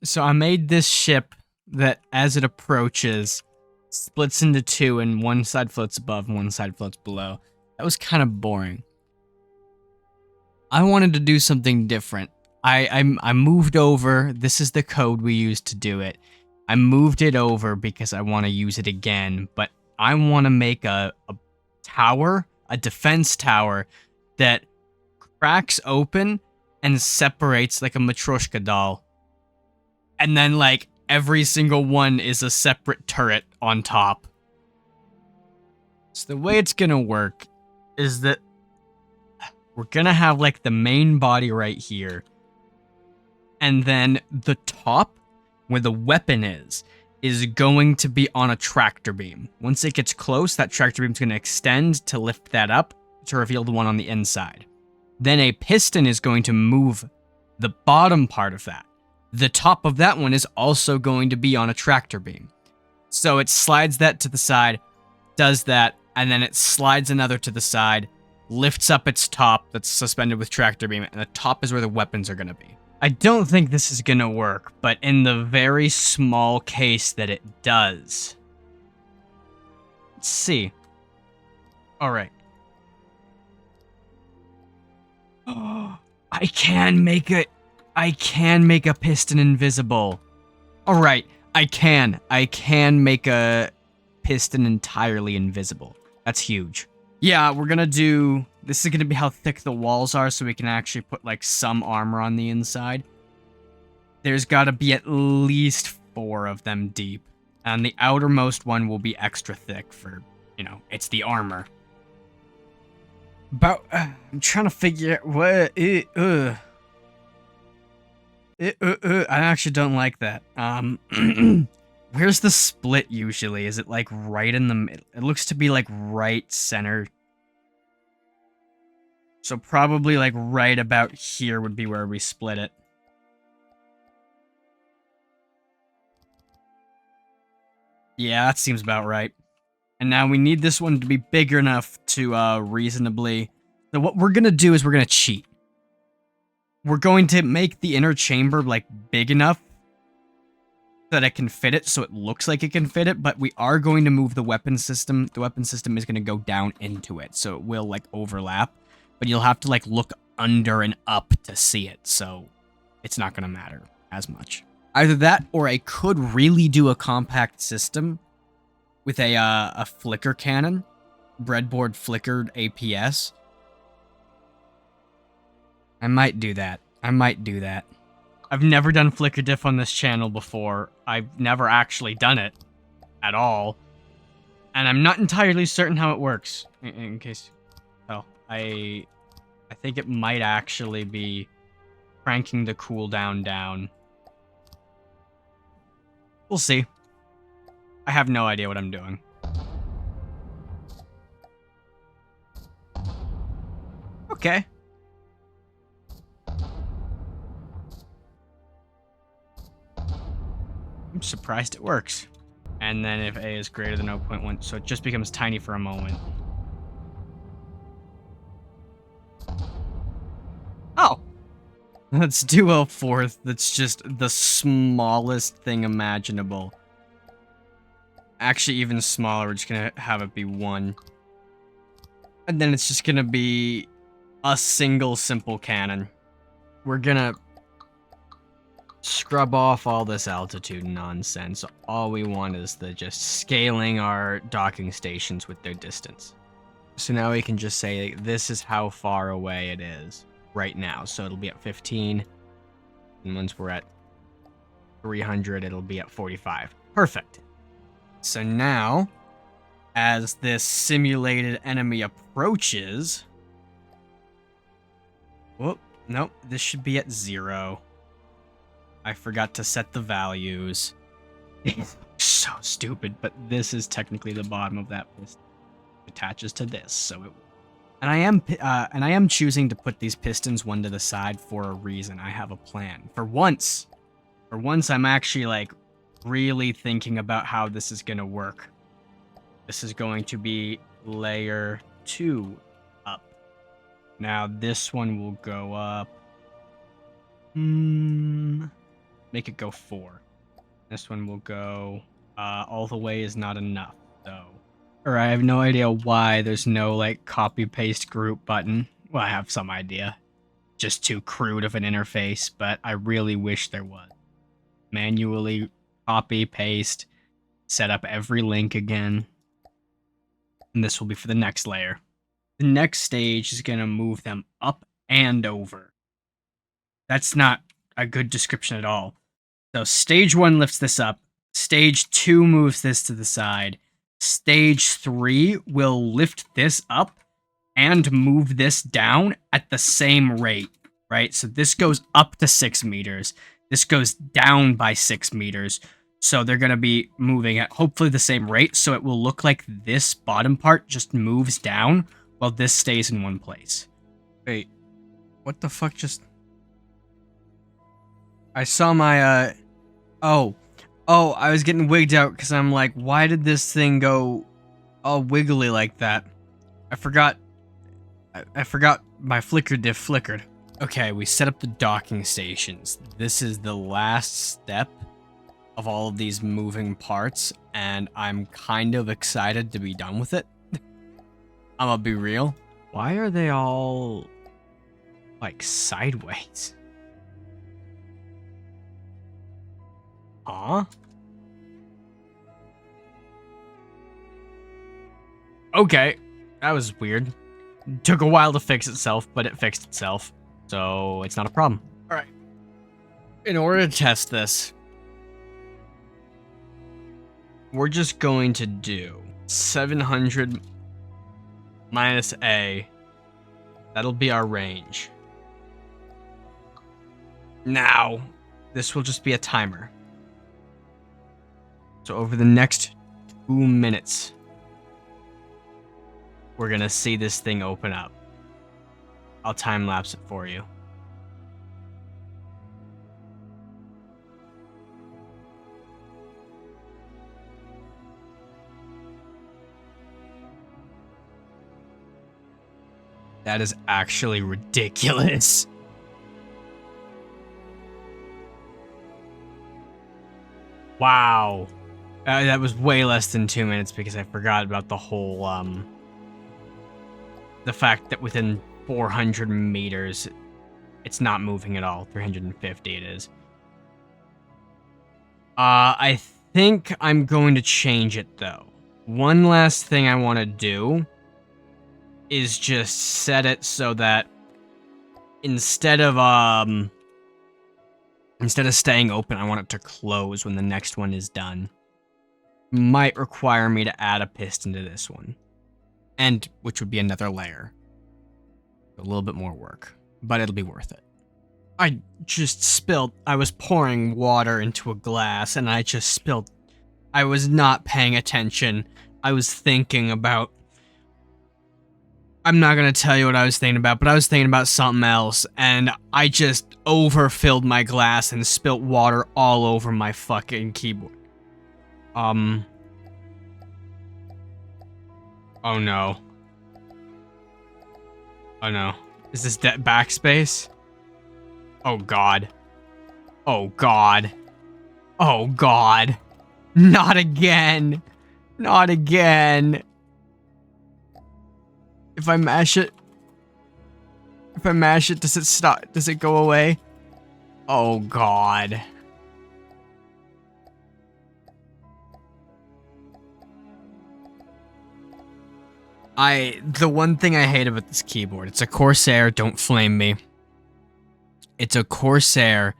So I made this ship that, as it approaches, splits into two, and one side floats above and one side floats below. That was kind of boring. I wanted to do something different. I moved over. This is the code we used to do it. I moved it over because I want to use it again, but I want to make a tower, a defense tower that cracks open and separates like a Matryoshka doll. And then, like, every single one is a separate turret on top. So the way it's gonna work is that we're gonna have, like, the main body right here. And then the top, where the weapon is going to be on a tractor beam. Once it gets close, that tractor beam's gonna extend to lift that up to reveal the one on the inside. Then a piston is going to move the bottom part of that. The top of that one is also going to be on a tractor beam. So it slides that to the side, does that, and then it slides another to the side, lifts up its top that's suspended with tractor beam, and the top is where the weapons are going to be. I don't think this is going to work, but in the very small case that it does. Let's see. Alright. Oh, I can make a piston invisible. Alright, I can make a piston entirely invisible. That's huge. Yeah, we're gonna do... This is gonna be how thick the walls are, so we can actually put, like, some armor on the inside. There's gotta be at least 4 of them deep. And the outermost one will be extra thick for, you know, it's the armor. But, I'm trying to figure out what... I actually don't like that. Where's the split usually? Is it like right in the middle? It looks to be like right center. So probably like right about here would be where we split it. Yeah, that seems about right. And now we need this one to be big enough to reasonably... So what we're gonna do is we're gonna cheat. We're going to make the inner chamber, like, big enough that it can fit it, so it looks like it can fit it, but we are going to move the weapon system. The weapon system is going to go down into it, so it will, like, overlap, but you'll have to, like, look under and up to see it, so it's not going to matter as much. Either that, or I could really do a compact system with a flicker cannon, breadboard flickered APS. I might do that. I've never done flicker diff on this channel before. I've never actually done it at all. And I'm not entirely certain how it works. In case... Oh, I think it might actually be cranking the cooldown down. We'll see. I have no idea what I'm doing. Okay. I'm surprised it works. And then if A is greater than 0.1, so it just becomes tiny for a moment. Oh! Let's do a fourth that's just the smallest thing imaginable. Actually, even smaller, we're just gonna have it be 1. And then it's just gonna be a single simple cannon. We're gonna scrub off all this altitude nonsense. All we want is the just scaling our docking stations with their distance. So now we can just say this is how far away it is right now. So it'll be at 15. And once we're at 300, it'll be at 45. Perfect. So now, as this simulated enemy approaches... Whoop, nope, this should be at 0. I forgot to set the values. It's so stupid, but this is technically the bottom of that piston. It attaches to this, so it... And I am choosing to put these pistons one to the side for a reason. I have a plan. For once, I'm actually, like, really thinking about how this is gonna work. This is going to be layer 2 up. Now, this one will go up... make it go 4. This one will go all the way is not enough, though. Or I have no idea why there's no, like, copy-paste group button. Well, I have some idea. Just too crude of an interface, but I really wish there was. Manually copy, paste, set up every link again. And this will be for the next layer. The next stage is going to move them up and over. That's not a good description at all. So stage 1 lifts this up. Stage 2 moves this to the side. Stage 3 will lift this up and move this down at the same rate, right? So this goes up to 6 meters. This goes down by 6 meters. So they're going to be moving at hopefully the same rate. So it will look like this bottom part just moves down while this stays in one place. Wait, what the fuck just... I saw my, Oh, I was getting wigged out because I'm like, why did this thing go all wiggly like that? I forgot my flicker diff flickered. Okay, we set up the docking stations. This is the last step of all of these moving parts, and I'm kind of excited to be done with it. I'm gonna be real. Why are they all, like, sideways? Huh? Okay, that was weird. Took a while to fix itself, but it fixed itself. So it's not a problem. Alright. In order to test this, we're just going to do 700 minus A. That'll be our range. Now, this will just be a timer. So over the next 2 minutes, we're gonna see this thing open up. I'll time lapse it for you. That is actually ridiculous. Wow. That was way less than 2 minutes because I forgot about the whole, the fact that within 400 meters, it's not moving at all. 350 it is. I think I'm going to change it, though. One last thing I want to do is just set it so that instead of staying open, I want it to close when the next one is done. Might require me to add a piston to this one. And which would be another layer. A little bit more work, but it'll be worth it. I was pouring water into a glass and I just spilled. I was not paying attention. I was thinking about... I'm not going to tell you what I was thinking about, but I was thinking about something else, and I just overfilled my glass and spilt water all over my fucking keyboard. Oh no. Oh no. Is this backspace? Oh god. Oh god. Oh god. Not again. Not again. If I mash it, does it stop? Does it go away? Oh god. The one thing I hate about this keyboard, it's a Corsair, don't flame me. It's a Corsair,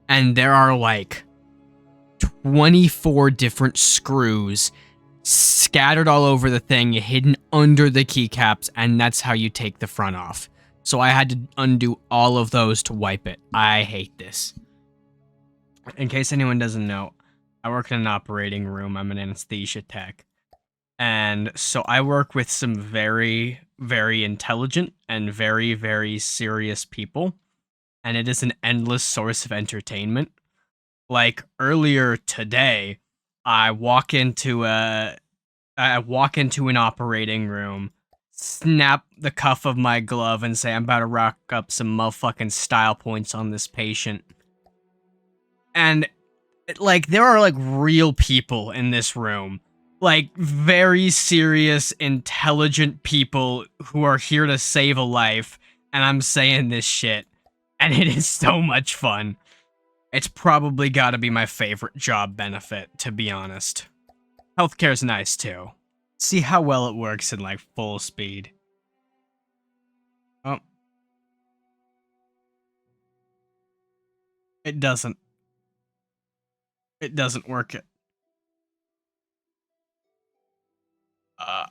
and there are like 24 different screws scattered all over the thing, hidden under the keycaps, and that's how you take the front off. So I had to undo all of those to wipe it. I hate this. In case anyone doesn't know, I work in an operating room. I'm an anesthesia tech. And so I work with some very, very intelligent and very, very serious people. And it is an endless source of entertainment. Like earlier today, I walk into an operating room, snap the cuff of my glove, and say I'm about to rack up some motherfucking style points on this patient. And, like, there are, like, real people in this room. Like, very serious, intelligent people who are here to save a life. And I'm saying this shit. And it is so much fun. It's probably gotta be my favorite job benefit, to be honest. Healthcare's nice, too. See how well it works in, like, full speed. Oh. It doesn't. It doesn't work. I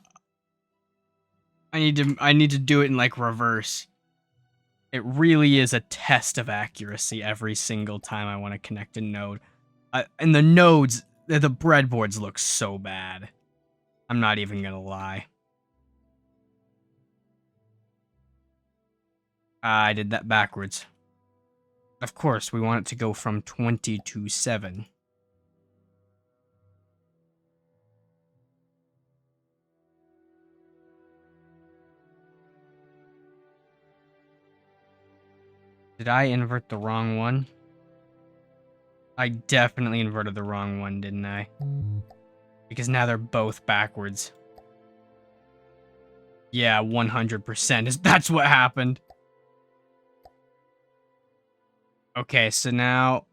need to do it in, like, reverse. It really is a test of accuracy every single time I want to connect a node. And the nodes, the breadboards look so bad. I'm not even gonna lie. I did that backwards. Of course, we want it to go from 20 to 7. Did I invert the wrong one? I definitely inverted the wrong one, didn't I? Because now they're both backwards. Yeah, 100%. That's what happened. Okay, so now...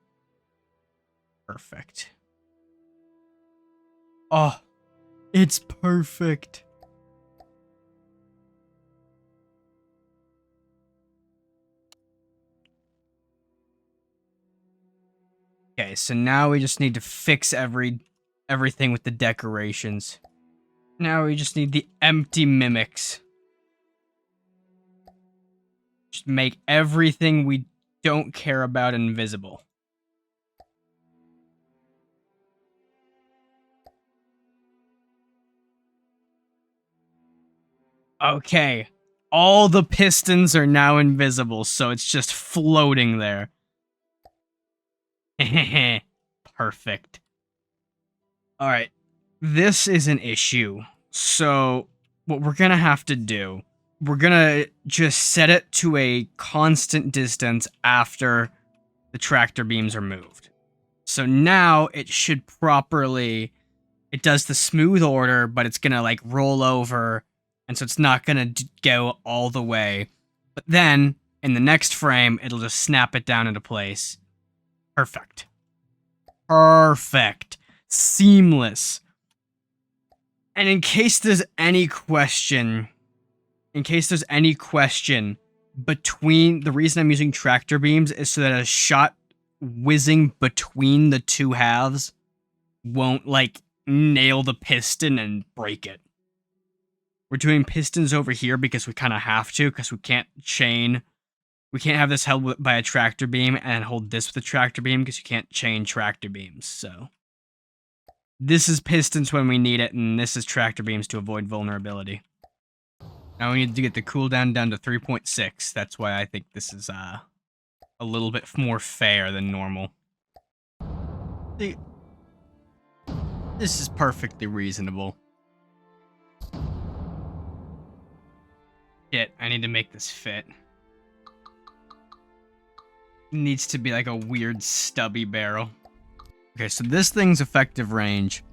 Perfect. Oh, it's perfect. Okay, so now we just need to fix everything with the decorations. Now we just need the empty mimics. Just make everything we don't care about invisible. Okay, all the pistons are now invisible, so it's just floating there. Perfect. Alright, this is an issue. So, what we're gonna have to do, we're gonna just set it to a constant distance after the tractor beams are moved. So now it should properly, it does the smooth order, but it's gonna like roll over, and so it's not gonna go all the way. But then, in the next frame, it'll just snap it down into place. Perfect. Perfect. Seamless. And in case there's any question, between, the reason I'm using tractor beams is so that a shot whizzing between the two halves won't, like, nail the piston and break it. We're doing pistons over here because we kind of have to, because we can't chain. We can't have this held by a tractor beam and hold this with a tractor beam because you can't chain tractor beams, so. This is pistons when we need it, and this is tractor beams to avoid vulnerability. Now we need to get the cooldown down to 3.6. That's why I think this is a little bit more fair than normal. See, this is perfectly reasonable. Shit, I need to make this fit. It needs to be like a weird stubby barrel. Okay, so this thing's effective range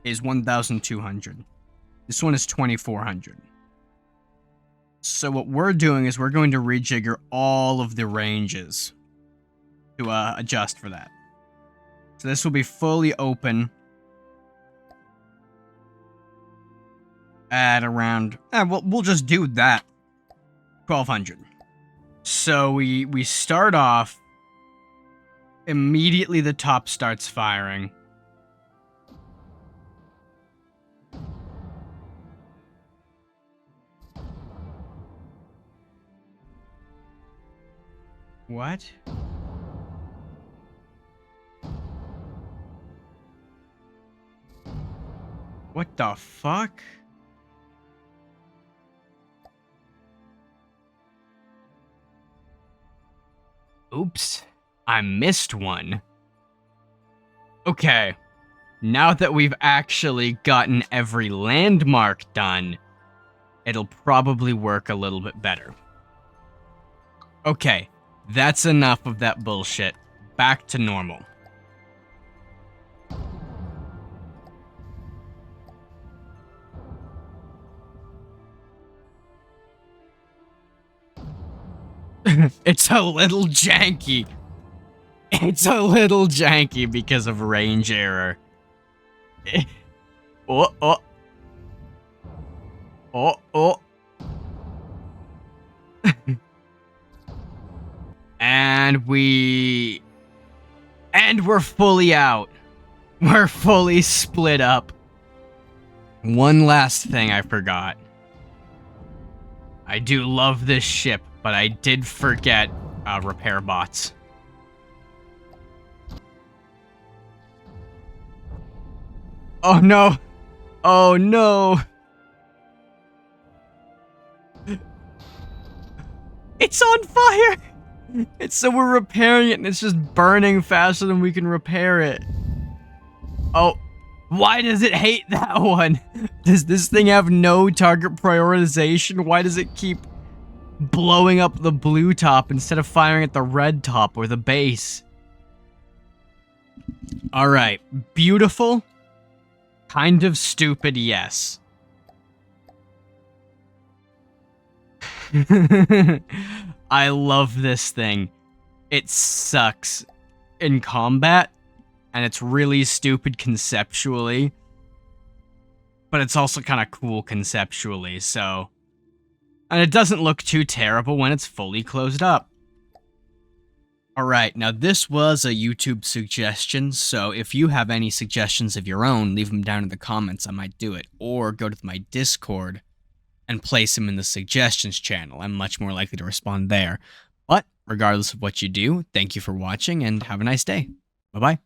is 1,200. This one is 2,400. So what we're doing is we're going to rejigger all of the ranges to adjust for that. So this will be fully open at around, we'll just do that, 1,200. So we start off, immediately the top starts firing. What? What the fuck? Oops, I missed one. Okay, now that we've actually gotten every landmark done, it'll probably work a little bit better. Okay, that's enough of that bullshit. back to normal. It's a little janky. It's a little janky because of range error. Oh, oh. Oh, oh. And we're fully out. We're fully split up. One last thing I forgot. I do love this ship, but I did forget repair bots. Oh no! Oh no! It's on fire! So we're repairing it and it's just burning faster than we can repair it. Oh, why does it hate that one? Does this thing have no target prioritization? Why does it keep blowing up the blue top instead of firing at the red top or the base? Alright, beautiful. Kind of stupid, yes. I love this thing. It sucks in combat, and it's really stupid conceptually, but it's also kind of cool conceptually, so... And it doesn't look too terrible when it's fully closed up. Alright, now this was a YouTube suggestion, so if you have any suggestions of your own, leave them down in the comments, I might do it. Or go to my Discord and place them in the suggestions channel. I'm much more likely to respond there. But, regardless of what you do, thank you for watching, and have a nice day. Bye-bye.